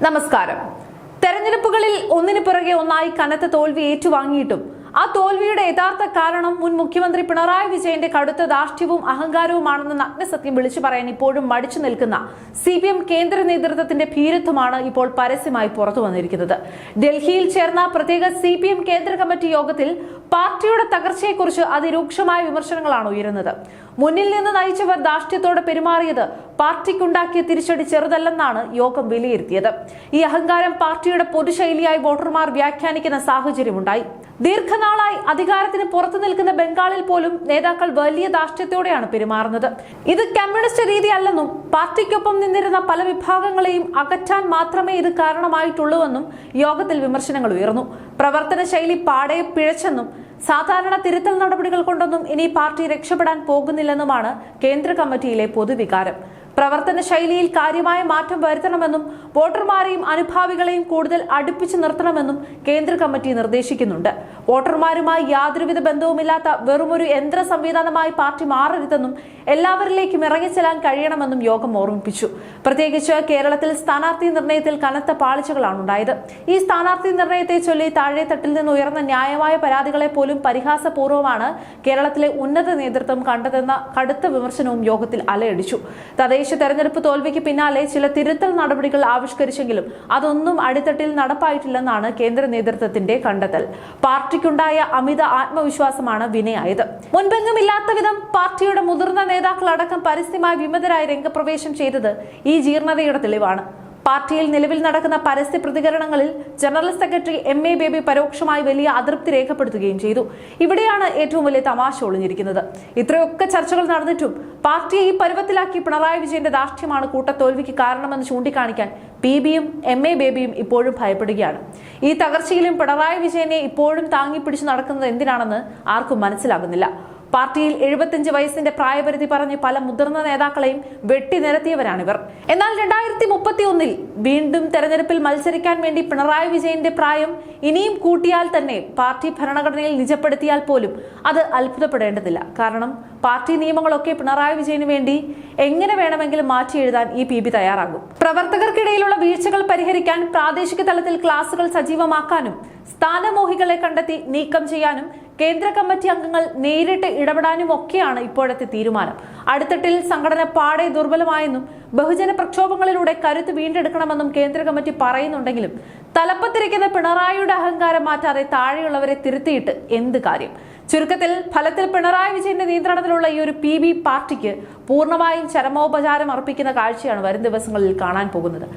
നമസ്കാരം. തെരഞ്ഞെടുപ്പുകളിൽ ഒന്നിനു പിറകെ ഒന്നായി കനത്ത തോൽവി ഏറ്റുവാങ്ങിയിട്ടും ആ തോൽവിയുടെ യഥാർത്ഥ കാരണം മുൻ മുഖ്യമന്ത്രി പിണറായി വിജയന്റെ കടുത്ത ധാർഷ്ട്യവും അഹങ്കാരവുമാണെന്ന് നഗ്നസത്യം വിളിച്ചു പറയാൻ ഇപ്പോഴും മടിച്ചു നിൽക്കുന്ന CPM കേന്ദ്ര നേതൃത്വത്തിന്റെ ഭീരുത്വമാണ് ഇപ്പോൾ പരസ്യമായി പുറത്തു വന്നിരിക്കുന്നത്. ഡൽഹിയിൽ ചേർന്ന പ്രത്യേക CPM കേന്ദ്ര കമ്മിറ്റി യോഗത്തിൽ പാർട്ടിയുടെ തകർച്ചയെക്കുറിച്ച് അതിരൂക്ഷമായ വിമർശനങ്ങളാണ് ഉയരുന്നത്. മുന്നിൽ നിന്ന് നയിച്ചവർ ധാർഷ്ട്യത്തോടെ പെരുമാറിയത് പാർട്ടിക്കുണ്ടാക്കിയ തിരിച്ചടി ചെറുതല്ലെന്നാണ് യോഗം വിലയിരുത്തിയത്. ഈ അഹങ്കാരം പാർട്ടിയുടെ പൊതുശൈലിയായി വോട്ടർമാർ വ്യാഖ്യാനിക്കുന്ന സാഹചര്യമുണ്ടായി. ദീർഘനാളായി അധികാരത്തിന് പുറത്തു നിൽക്കുന്ന ബംഗാളിൽ പോലും നേതാക്കൾ വലിയ ധാർഷ്ട്യത്തോടെയാണ് പെരുമാറുന്നത്. ഇത് കമ്മ്യൂണിസ്റ്റ് രീതിയല്ലെന്നും പാർട്ടിക്കൊപ്പം നിന്നിരുന്ന പല വിഭാഗങ്ങളെയും അകറ്റാൻ മാത്രമേ ഇത് കാരണമായിട്ടുള്ളൂവെന്നും യോഗത്തിൽ വിമർശനങ്ങൾ ഉയർന്നു. പ്രവർത്തന ശൈലി പാടെ പിഴച്ചെന്നും സാധാരണ തിരുത്തൽ നടപടികൾ കൊണ്ടൊന്നും ഇനി പാർട്ടി രക്ഷപ്പെടാൻ പോകുന്നില്ലെന്നുമാണ് കേന്ദ്ര കമ്മിറ്റിയിലെ പൊതുവികാരം. പ്രവർത്തന ശൈലിയിൽ കാര്യമായ മാറ്റം വരുത്തണമെന്നും വോട്ടർമാരെയും അനുഭാവികളെയും കൂടുതൽ അടുപ്പിച്ചു നിർത്തണമെന്നും കേന്ദ്ര കമ്മിറ്റി നിർദ്ദേശിക്കുന്നുണ്ട്. വോട്ടർമാരുമായി യാതൊരുവിധ ബന്ധവുമില്ലാത്ത വെറുമൊരു യന്ത്ര സംവിധാനമായി പാർട്ടി മാറരുതെന്നും എല്ലാവരിലേക്കും ഇറങ്ങിച്ചെല്ലാൻ കഴിയണമെന്നും യോഗം ഓർമ്മിപ്പിച്ചു. പ്രത്യേകിച്ച് കേരളത്തിൽ സ്ഥാനാർത്ഥി നിർണയത്തിൽ കനത്ത പാളിച്ചകളാണ് ഉണ്ടായത്. ഈ സ്ഥാനാർത്ഥി നിർണയത്തെ ചൊല്ലി താഴെത്തട്ടിൽ നിന്ന് ഉയർന്ന ന്യായമായ പരാതികളെ പോലും പരിഹാസപൂർവ്വമാണ് കേരളത്തിലെ ഉന്നത നേതൃത്വം കണ്ടതെന്ന കടുത്ത വിമർശനവും യോഗത്തിൽ അലയടിച്ചു. തദ്ദേശ തെരഞ്ഞെടുപ്പ് തോൽവിക്ക് പിന്നാലെ ചില തിരുത്തൽ നടപടികൾ ആവിഷ്കരിച്ചെങ്കിലും അതൊന്നും അടിത്തട്ടിൽ നടപ്പായിട്ടില്ലെന്നാണ് കേന്ദ്ര നേതൃത്വത്തിന്റെ കണ്ടെത്തൽ. പാർട്ടിക്കുണ്ടായ അമിത ആത്മവിശ്വാസമാണ് വിനയായത്. മുൻപെങ്ങുമില്ലാത്ത വിധം പാർട്ടിയുടെ മുതിർന്ന നേതാക്കളടക്കം പരസ്യമായി വിമതരായി രംഗപ്രവേശം ചെയ്തത് ഈ ജീർണതയുടെ തെളിവാണ്. പാർട്ടിയിൽ നിലവിൽ നടക്കുന്ന പരസ്യ പ്രതികരണങ്ങളിൽ ജനറൽ സെക്രട്ടറി MA ബേബി പരോക്ഷമായി വലിയ അതൃപ്തി രേഖപ്പെടുത്തുകയും ചെയ്തു. ഇവിടെയാണ് ഏറ്റവും വലിയ തമാശ ഒളിഞ്ഞിരിക്കുന്നത്. ഇത്രയൊക്കെ ചർച്ചകൾ നടന്നിട്ടും പാർട്ടിയെ ഈ പരുവത്തിലാക്കി പിണറായി വിജയന്റെ ധാർഷ്ട്യമാണ് കൂട്ടത്തോൽവിക്ക് കാരണമെന്ന് ചൂണ്ടിക്കാണിക്കാൻ PBയും MA ബേബിയും ഇപ്പോഴും ഭയപ്പെടുകയാണ്. ഈ തകർച്ചയിലും പിണറായി വിജയനെ ഇപ്പോഴും താങ്ങിപ്പിടിച്ചു നടക്കുന്നത് എന്തിനാണെന്ന് ആർക്കും മനസ്സിലാകുന്നില്ല. പാർട്ടിയിൽ 75 വയസ്സിന്റെ പ്രായപരിധി പറഞ്ഞ് പല മുതിർന്ന നേതാക്കളെയും വെട്ടിനിരത്തിയവരാണിവർ. എന്നാൽ 2031 വീണ്ടും തെരഞ്ഞെടുപ്പിൽ മത്സരിക്കാൻ വേണ്ടി പിണറായി വിജയന്റെ പ്രായം ഇനിയും കൂട്ടിയാൽ തന്നെ പാർട്ടി ഭരണഘടനയിൽ നിജപ്പെടുത്തിയാൽ പോലും അത് അത്ഭുതപ്പെടേണ്ടതില്ല. കാരണം പാർട്ടി നിയമങ്ങളൊക്കെ പിണറായി വിജയന് വേണ്ടി എങ്ങനെ വേണമെങ്കിലും മാറ്റി എഴുതാൻ ഈ PB തയ്യാറാകും. പ്രവർത്തകർക്കിടയിലുള്ള വീഴ്ചകൾ പരിഹരിക്കാൻ പ്രാദേശിക തലത്തിൽ ക്ലാസുകൾ സജീവമാക്കാനും സ്ഥാനമോഹികളെ കണ്ടെത്തി നീക്കം ചെയ്യാനും കേന്ദ്ര കമ്മിറ്റി അംഗങ്ങൾ നേരിട്ട് ഇടപെടാനും ഒക്കെയാണ് ഇപ്പോഴത്തെ തീരുമാനം. അടിത്തട്ടിൽ സംഘടന പാടെ ദുർബലമായെന്നും ബഹുജന പ്രക്ഷോഭങ്ങളിലൂടെ കരുത്ത് വീണ്ടെടുക്കണമെന്നും കേന്ദ്ര കമ്മിറ്റി പറയുന്നുണ്ടെങ്കിലും തലപ്പത്തിരിക്കുന്ന പിണറായിയുടെ അഹങ്കാരം മാറ്റാതെ താഴെയുള്ളവരെ തിരുത്തിയിട്ട് എന്ത് കാര്യം? ചുരുക്കത്തിൽ ഫലത്തിൽ പിണറായി വിജയന്റെ നിയന്ത്രണത്തിലുള്ള ഈ ഒരു PB പാർട്ടിക്ക് പൂർണ്ണമായും ചരമോപചാരം അർപ്പിക്കുന്ന കാഴ്ചയാണ് വരും ദിവസങ്ങളിൽ കാണാൻ പോകുന്നത്.